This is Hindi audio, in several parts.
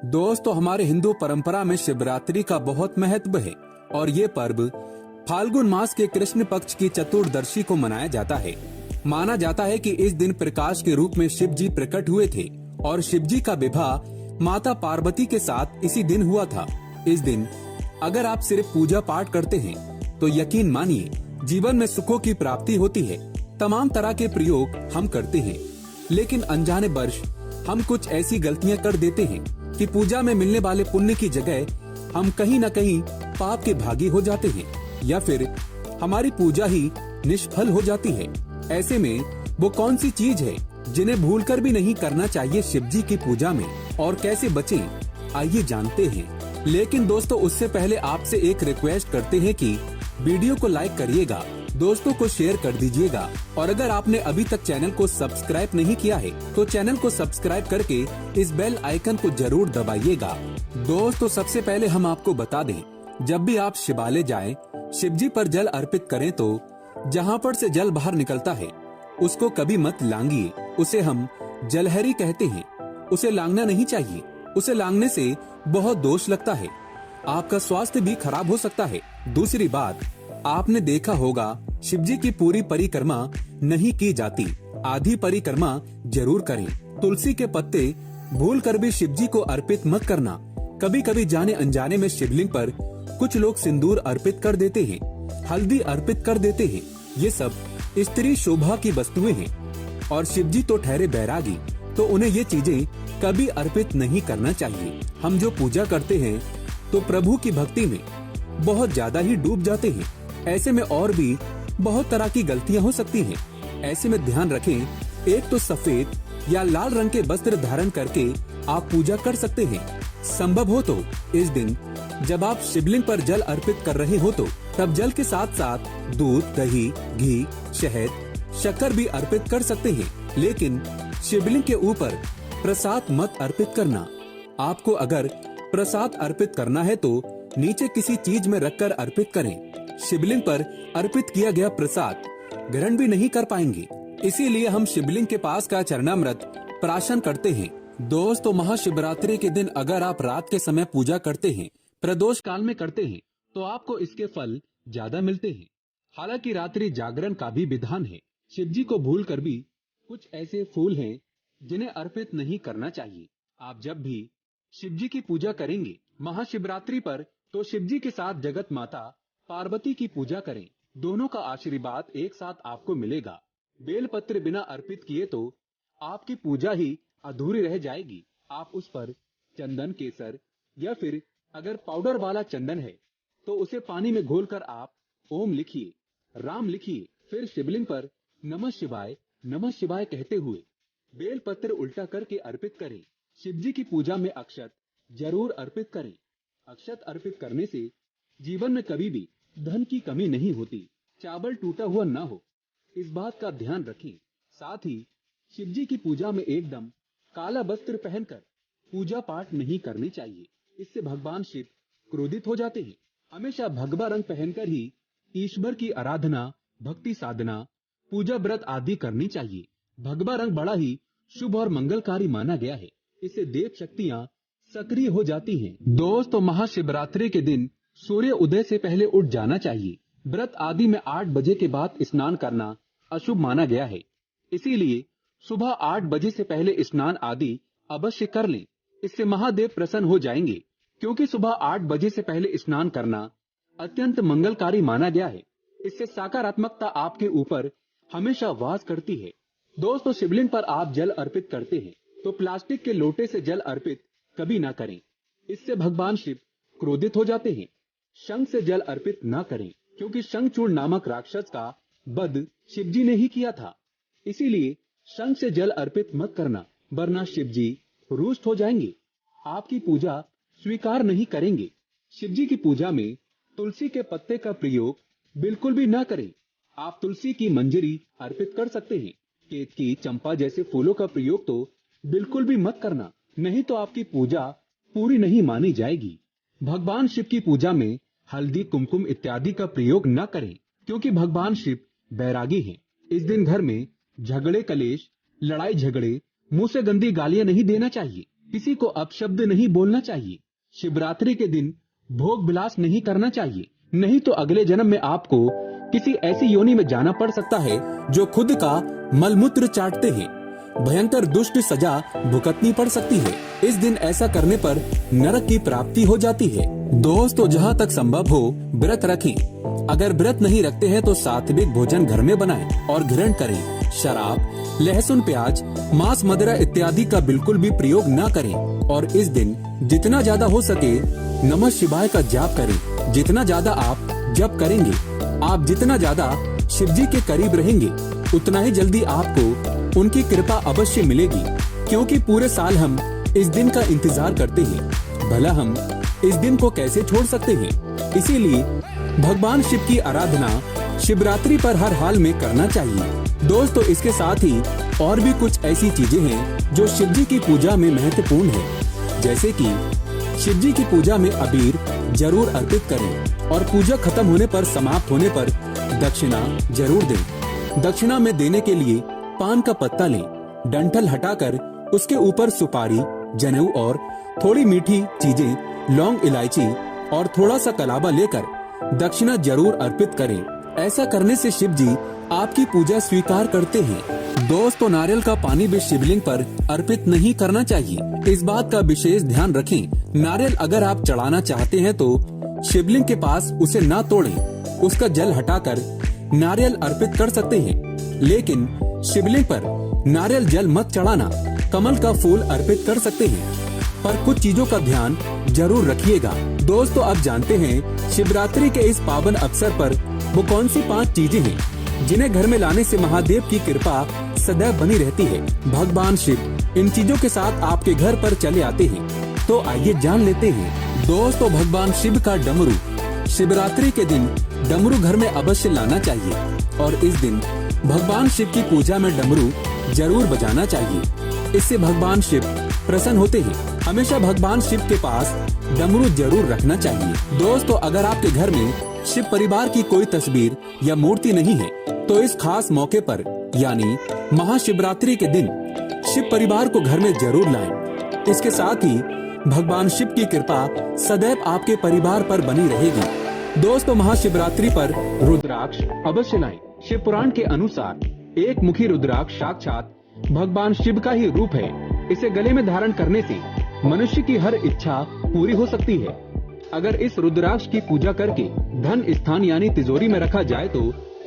दोस्तों, हमारे हिंदू परंपरा में शिवरात्रि का बहुत महत्व है और ये पर्व फाल्गुन मास के कृष्ण पक्ष की चतुर्दशी को मनाया जाता है। माना जाता है कि इस दिन प्रकाश के रूप में शिव जी प्रकट हुए थे और शिव जी का विवाह माता पार्वती के साथ इसी दिन हुआ था। इस दिन अगर आप सिर्फ पूजा पाठ करते हैं तो यकीन मानिए जीवन में सुखों की प्राप्ति होती है। तमाम तरह के प्रयोग हम करते हैं, लेकिन अनजाने वर्ष हम कुछ ऐसी गलतियां कर देते हैं कि पूजा में मिलने वाले पुण्य की जगह हम कहीं न कहीं पाप के भागी हो जाते हैं या फिर हमारी पूजा ही निष्फल हो जाती है। ऐसे में वो कौन सी चीज है जिन्हें भूलकर भी नहीं करना चाहिए शिव जी की पूजा में, और कैसे बचें, आइए जानते हैं। लेकिन दोस्तों, उससे पहले आपसे एक रिक्वेस्ट करते हैं कि वीडियो को लाइक करिएगा, दोस्तों को शेयर कर दीजिएगा, और अगर आपने अभी तक चैनल को सब्सक्राइब नहीं किया है तो चैनल को सब्सक्राइब करके इस बेल आइकन को जरूर दबाइएगा। दोस्तों, सबसे पहले हम आपको बता दें, जब भी आप शिवालय जाएं, शिव जी पर जल अर्पित करें तो जहां पर से जल बाहर निकलता है उसको कभी मत लांघिए। उसे हम जलहरी कहते हैं। उसे लांघना नहीं चाहिए। उसे लांघने से बहुत दोष लगता है, आपका स्वास्थ्य भी खराब हो सकता है। दूसरी बात, आपने देखा होगा शिव जी की पूरी परिक्रमा नहीं की जाती, आधी परिक्रमा जरूर करें। तुलसी के पत्ते भूल कर भी शिव जी को अर्पित मत करना। कभी कभी जाने अनजाने में शिवलिंग पर कुछ लोग सिंदूर अर्पित कर देते हैं, हल्दी अर्पित कर देते हैं। ये सब स्त्री शोभा की वस्तुएं हैं और शिव जी तो ठहरे बैरागी, तो उन्हें ये चीजें कभी अर्पित नहीं करना चाहिए। हम जो पूजा करते हैं तो प्रभु की भक्ति में बहुत ज्यादा ही डूब जाते हैं। ऐसे में और भी बहुत तरह की गलतियां हो सकती हैं। ऐसे में ध्यान रखें, एक तो सफेद या लाल रंग के वस्त्र धारण करके आप पूजा कर सकते हैं। संभव हो तो इस दिन जब आप शिवलिंग पर जल अर्पित कर रहे हो तो तब जल के साथ साथ दूध, दही, घी, शहद, शक्कर भी अर्पित कर सकते हैं, लेकिन शिवलिंग के ऊपर प्रसाद मत अर्पित करना। आपको अगर प्रसाद अर्पित करना है तो नीचे किसी चीज में रखकर अर्पित करें। शिवलिंग पर अर्पित किया गया प्रसाद ग्रहण भी नहीं कर पाएंगे, इसीलिए हम शिवलिंग के पास का चरणामृत प्राशन करते हैं। दोस्तों, महाशिवरात्रि के दिन अगर आप रात के समय पूजा करते हैं, प्रदोष काल में करते हैं, तो आपको इसके फल ज्यादा मिलते हैं। हालांकि रात्रि जागरण का भी विधान है। शिव जी को भूल कर भी कुछ ऐसे फूल हैं जिन्हें अर्पित नहीं करना चाहिए। आप जब भी शिव जी की पूजा करेंगे महाशिवरात्रि पर, तो शिव जी के साथ जगत माता पार्वती की पूजा करें। दोनों का आशीर्वाद एक साथ आपको मिलेगा। बेलपत्र बिना अर्पित किए तो आपकी पूजा ही अधूरी रह जाएगी। आप उस पर चंदन, केसर या फिर अगर पाउडर वाला चंदन है तो उसे पानी में घोलकर आप ओम लिखिए, राम लिखिए, फिर शिवलिंग पर नमः शिवाय कहते हुए बेलपत्र उल्टा करके अर्पित करें। शिव जी की पूजा में अक्षत जरूर अर्पित करें। अक्षत अर्पित करने से जीवन में कभी भी धन की कमी नहीं होती, चावल टूटा हुआ न हो, इस बात का ध्यान रखें। साथ ही शिव जी की पूजा में एकदम काला वस्त्र पहनकर पूजा पाठ नहीं करनी चाहिए, इससे भगवान शिव क्रोधित हो जाते हैं। हमेशा भगवा रंग पहनकर ही ईश्वर की आराधना, भक्ति साधना, पूजा व्रत आदि करनी चाहिए। भगवा रंग बड़ा ही शुभ और मंगलकारी माना गया है, इससे देव शक्तियां सक्रिय हो जाती हैं। दोस्तों, महाशिवरात्रि के दिन सूर्य उदय से पहले उठ जाना चाहिए। व्रत आदि में 8 बजे के बाद स्नान करना अशुभ माना गया है, इसीलिए सुबह 8 बजे से पहले स्नान आदि अवश्य कर लें। इससे महादेव प्रसन्न हो जाएंगे, क्योंकि सुबह 8 बजे से पहले स्नान करना अत्यंत मंगलकारी माना गया है। इससे सकारात्मकता आपके ऊपर हमेशा वास करती है। दोस्तों, शिवलिंग पर आप जल अर्पित करते हैं तो प्लास्टिक के लोटे से जल अर्पित कभी ना करें, इससे भगवान शिव क्रोधित हो जाते हैं। शंख से जल अर्पित न करें, क्योंकि शंखचूड़ नामक राक्षस का वध शिव जी ने ही किया था, इसीलिए शंख से जल अर्पित मत करना, वरना शिव जी रुष्ट हो जाएंगे, आपकी पूजा स्वीकार नहीं करेंगे। शिव जी की पूजा में तुलसी के पत्ते का प्रयोग बिल्कुल भी न करें। आप तुलसी की मंजरी अर्पित कर सकते हैं। केतकी, चंपा जैसे फूलों का प्रयोग तो बिल्कुल भी मत करना, नहीं तो आपकी पूजा पूरी नहीं मानी जाएगी। भगवान शिव की पूजा में हल्दी, कुमकुम इत्यादि का प्रयोग न करें, क्योंकि भगवान शिव बैरागी हैं। इस दिन घर में झगड़े, कलेश, लड़ाई झगड़े, मुंह से गंदी गालियां नहीं देना चाहिए। किसी को अपशब्द नहीं बोलना चाहिए। शिवरात्रि के दिन भोग विलास नहीं करना चाहिए, नहीं तो अगले जन्म में आपको किसी ऐसी योनि में जाना पड़ सकता है जो खुद का मलमूत्र चाटते हैं। भयंकर दुष्ट सजा भुगतनी पड़ सकती है। इस दिन ऐसा करने पर नरक की प्राप्ति हो जाती है। दोस्तों, जहाँ तक संभव हो व्रत रखें। अगर व्रत नहीं रखते हैं तो सात्विक भोजन घर में बनाएं और ग्रहण करें। शराब, लहसुन, प्याज, मांस, मदिरा इत्यादि का बिल्कुल भी प्रयोग न करें। और इस दिन जितना ज्यादा हो सके नमः शिवाय का जाप करें। जितना ज्यादा आप जप करेंगे, आप जितना ज्यादा शिव जी के करीब रहेंगे, उतना ही जल्दी आपको उनकी कृपा अवश्य मिलेगी। क्योंकि पूरे साल हम इस दिन का इंतजार करते हैं, भला हम इस दिन को कैसे छोड़ सकते हैं। इसीलिए भगवान शिव की आराधना शिवरात्रि पर हर हाल में करना चाहिए। दोस्तों, इसके साथ ही और भी कुछ ऐसी चीजें हैं जो शिव जी की पूजा में महत्वपूर्ण है। जैसे कि शिव जी की पूजा में अबीर जरूर अर्पित करें और पूजा खत्म होने पर, समाप्त होने पर दक्षिणा जरूर दें। दक्षिणा में देने के लिए पान का पत्ता लें, डंठल हटाकर उसके ऊपर सुपारी, जनेऊ और थोड़ी मीठी चीजें, लौंग, इलायची और थोड़ा सा कलावा लेकर दक्षिणा जरूर अर्पित करें। ऐसा करने से शिव जी आपकी पूजा स्वीकार करते हैं। दोस्तों, नारियल का पानी भी शिवलिंग पर अर्पित नहीं करना चाहिए। इस बात का विशेष ध्यान रखें। नारियल अगर आप चढ़ाना चाहते हैं तो शिवलिंग के पास उसे न तोड़ें, उसका जल हटाकर नारियल अर्पित कर सकते हैं। लेकिन शिवलिंग पर नारियल जल मत चढ़ाना, कमल का फूल अर्पित कर सकते हैं। पर कुछ चीजों का ध्यान जरूर रखिएगा। दोस्तों, अब जानते हैं शिवरात्रि के इस पावन अवसर पर वो कौन सी 5 चीजें हैं जिन्हें घर में लाने से महादेव की कृपा सदैव बनी रहती है। भगवान शिव इन चीजों के साथ आपके घर पर चले आते हैं, तो आइए जान लेते हैं। दोस्तों, भगवान शिव का डमरू। शिवरात्रि के दिन डमरू घर में अवश्य लाना चाहिए और इस दिन भगवान शिव की पूजा में डमरू जरूर बजाना चाहिए। इससे भगवान शिव प्रसन्न होते हैं। हमेशा भगवान शिव के पास डमरू जरूर रखना चाहिए। दोस्तों, अगर आपके घर में शिव परिवार की कोई तस्वीर या मूर्ति नहीं है तो इस खास मौके पर यानी महाशिवरात्रि के दिन शिव परिवार को घर में जरूर लाएं। इसके साथ ही भगवान शिव की कृपा सदैव आपके परिवार पर बनी रहेगी। दोस्तों, महाशिवरात्रि पर रुद्राक्ष अवश्य लाएं। शिव पुराण के अनुसार एक मुखी रुद्राक्ष साक्षात भगवान शिव का ही रूप है। इसे गले में धारण करने से मनुष्य की हर इच्छा पूरी हो सकती है। अगर इस रुद्राक्ष की पूजा करके धन स्थान यानी तिजोरी में रखा जाए तो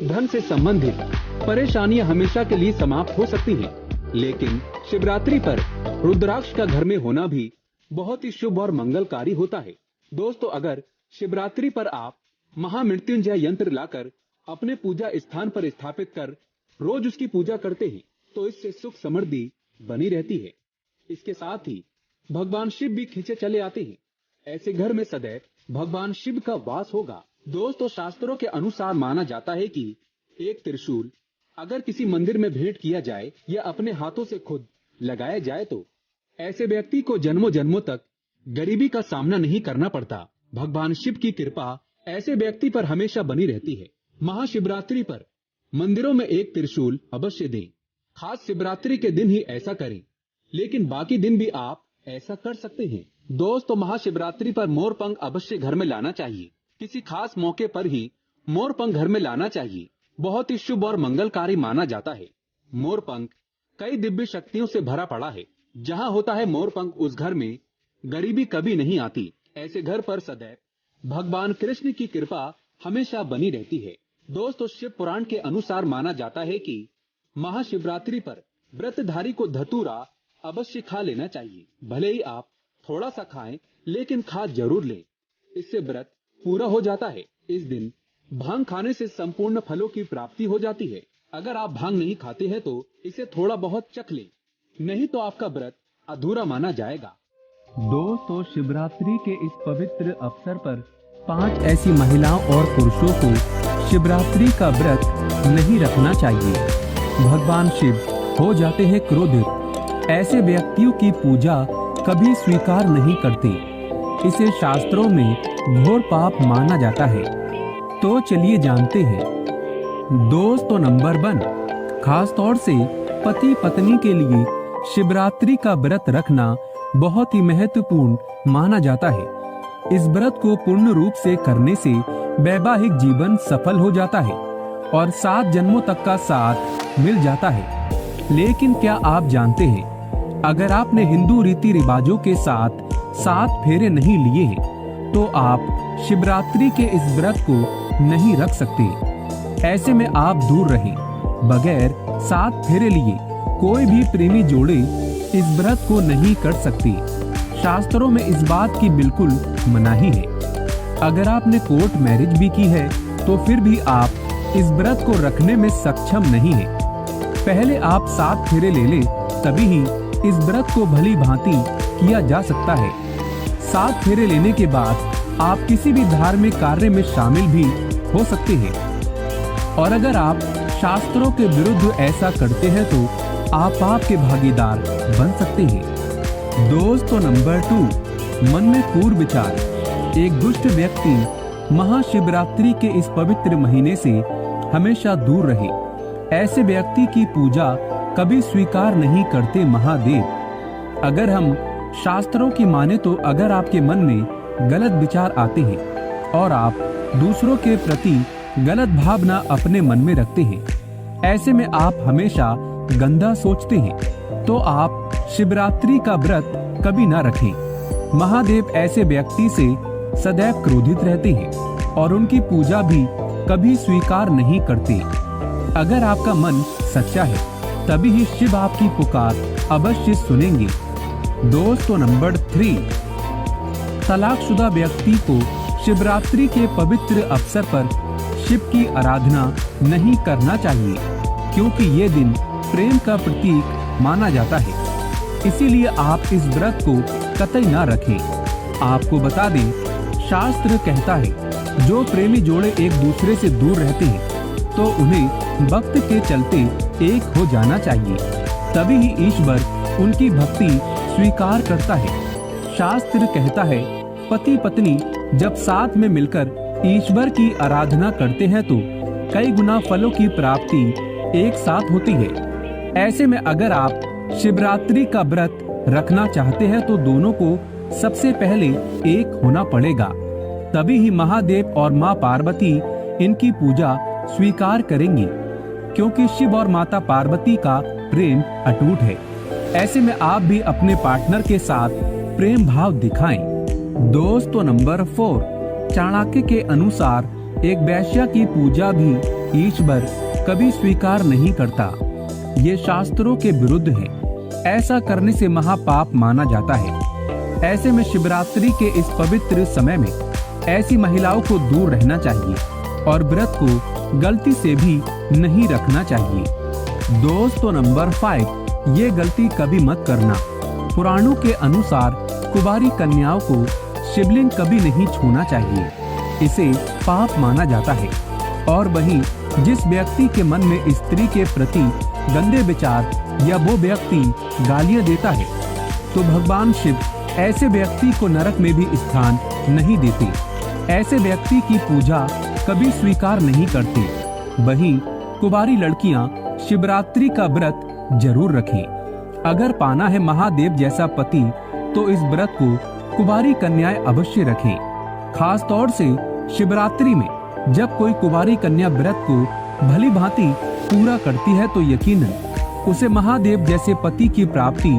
धन से संबंधित परेशानियां हमेशा के लिए समाप्त हो सकती हैं। लेकिन शिवरात्रि पर रुद्राक्ष का घर में होना भी बहुत ही शुभ और मंगलकारी होता है। दोस्तों, अगर शिवरात्रि पर आप महामृत्युंजय यंत्र लाकर अपने पूजा स्थान पर स्थापित कर रोज उसकी पूजा करते हैं तो इससे सुख समृद्धि बनी रहती है। इसके साथ ही भगवान शिव भी खींचे चले आते हैं। ऐसे घर में सदैव भगवान शिव का वास होगा। दोस्तों, शास्त्रों के अनुसार माना जाता है कि एक त्रिशूल अगर किसी मंदिर में भेंट किया जाए या अपने हाथों से खुद लगाया जाए तो ऐसे व्यक्ति को जन्मों जन्मों तक गरीबी का सामना नहीं करना पड़ता। भगवान शिव की कृपा ऐसे व्यक्ति पर हमेशा बनी रहती है। महाशिवरात्रि पर मंदिरों में एक त्रिशूल अवश्य दें। खास शिवरात्रि के दिन ही ऐसा करें, लेकिन बाकी दिन भी आप ऐसा कर सकते हैं। दोस्तों, महाशिवरात्रि पर मोर पंख अवश्य घर में लाना चाहिए। किसी खास मौके पर ही मोर पंख घर में लाना चाहिए। बहुत ही शुभ और मंगलकारी माना जाता है। मोर पंख कई दिव्य शक्तियों से भरा पड़ा है। जहाँ होता है मोर पंख, उस घर में गरीबी कभी नहीं आती। ऐसे घर पर सदैव भगवान कृष्ण की कृपा हमेशा बनी रहती है। दोस्तों, शिव पुराण के अनुसार माना जाता है कि महाशिवरात्रि पर व्रतधारी को धतूरा अवश्य खा लेना चाहिए। भले ही आप थोड़ा सा खाएं, लेकिन खा जरूर लें। इससे व्रत पूरा हो जाता है। इस दिन भांग खाने से संपूर्ण फलों की प्राप्ति हो जाती है। अगर आप भांग नहीं खाते हैं तो इसे थोड़ा बहुत चख लें, नहीं तो आपका व्रत अधूरा माना जाएगा। दोस्तों, शिवरात्रि के इस पवित्र अवसर पर 5 ऐसी महिलाओं और पुरुषों को शिवरात्रि का व्रत नहीं रखना चाहिए। भगवान शिव हो जाते हैं क्रोधित। ऐसे व्यक्तियों की पूजा कभी स्वीकार नहीं करते। इसे शास्त्रों में घोर पाप माना जाता है। तो चलिए जानते हैं। दोस्तों, नंबर 1, खास तौर से पति पत्नी के लिए शिवरात्रि का व्रत रखना बहुत ही महत्वपूर्ण माना जाता है। इस व्रत को पूर्ण रूप से करने से वैवाहिक जीवन सफल हो जाता है और 7 जन्मों तक का साथ मिल जाता है। लेकिन क्या आप जानते हैं, अगर आपने हिंदू रीति रिवाजों के साथ 7 फेरे नहीं लिए हैं, तो आप शिवरात्रि के इस व्रत को नहीं रख सकते। ऐसे में आप दूर रहें। बगैर 7 फेरे लिए कोई भी प्रेमी जोड़े इस व्रत को नहीं कर सकते। शास्त्रों में इस बात की बिल्कुल मनाही है। अगर आपने कोर्ट मैरिज भी की है तो फिर भी आप इस व्रत को रखने में सक्षम नहीं है। पहले आप 7 फेरे ले ले, तभी ही इस व्रत को भली भांति किया जा सकता है। 7 फेरे लेने के बाद आप किसी भी धार्मिक कार्य में शामिल भी हो सकते हैं। और अगर आप शास्त्रों के विरुद्ध ऐसा करते हैं तो आप पाप के भागीदार बन सकते हैं। दोस्तों, नंबर 2, मन में क्रूर विचार। एक दुष्ट व्यक्ति महाशिवरात्रि के इस पवित्र महीने से हमेशा दूर रहे। ऐसे व्यक्ति की पूजा कभी स्वीकार नहीं करते महादेव। अगर हम शास्त्रों की माने तो अगर आपके मन में गलत विचार आते हैं और आप दूसरों के प्रति गलत भावना अपने मन में रखते हैं, ऐसे में आप हमेशा गंदा सोचते हैं, तो आप शिवरात्रि का व्रत कभी ना रखें। महादेव ऐसे व्यक्ति से सदैव क्रोधित रहते हैं और उनकी पूजा भी कभी स्वीकार नहीं करते। अगर आपका मन सच्चा है तभी ही शिव आपकी पुकार अवश्य सुनेंगे। दोस्तों, नंबर 3, तलाकशुदा व्यक्ति को शिवरात्रि के पवित्र अवसर पर शिव की आराधना नहीं करना चाहिए, क्योंकि ये दिन प्रेम का प्रतीक माना जाता है। इसीलिए आप इस व्रत को कतई ना रखें। आपको बता दें, शास्त्र कहता है जो प्रेमी जोड़े एक दूसरे से दूर रहते हैं तो उन्हें वक्त के चलते एक हो जाना चाहिए, तभी ही ईश्वर उनकी भक्ति स्वीकार करता है। शास्त्र कहता है पति पत्नी जब साथ में मिलकर ईश्वर की आराधना करते हैं तो कई गुना फलों की प्राप्ति एक साथ होती है। ऐसे में अगर आप शिवरात्रि का व्रत रखना चाहते हैं तो दोनों को सबसे पहले एक होना पड़ेगा, तभी ही महादेव और माँ पार्वती इनकी पूजा स्वीकार करेंगी, क्योंकि शिव और माता पार्वती का प्रेम अटूट है। ऐसे में आप भी अपने पार्टनर के साथ प्रेम भाव दिखाएं। दोस्तों, नंबर 4, चाणक्य के अनुसार एक वैश्या की पूजा भी ईश्वर कभी स्वीकार नहीं करता। ये शास्त्रों के विरुद्ध है। ऐसा करने से महापाप माना जाता है। ऐसे में शिवरात्रि के इस पवित्र समय में ऐसी महिलाओं को दूर रहना चाहिए और व्रत को गलती से भी नहीं रखना चाहिए। दोस्तों, नंबर 5, ये गलती कभी मत करना। पुराणों के अनुसार कुंवारी कन्याओं को शिवलिंग कभी नहीं छूना चाहिए, इसे पाप माना जाता है। और वहीं जिस व्यक्ति के मन में स्त्री के प्रति गंदे विचार या वो व्यक्ति गालियां देता है तो भगवान शिव ऐसे व्यक्ति को नरक में भी स्थान नहीं देते। ऐसे व्यक्ति की पूजा कभी स्वीकार नहीं करते। वहीं कुंवारी लड़कियां शिवरात्रि का व्रत जरूर रखें। अगर पाना है महादेव जैसा पति तो इस व्रत को कुंवारी कन्याएं अवश्य रखें। खास तौर से शिवरात्रि में जब कोई कुंवारी कन्या व्रत को भली भांति पूरा करती है तो यकीनन उसे महादेव जैसे पति की प्राप्ति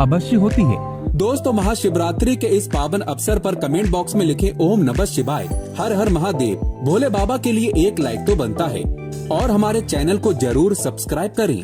अवश्य होती है। दोस्तों, महाशिवरात्रि के इस पावन अवसर पर कमेंट बॉक्स में लिखें ओम नमः शिवाय, हर हर महादेव। भोले बाबा के लिए एक लाइक तो बनता है और हमारे चैनल को जरूर सब्सक्राइब करें।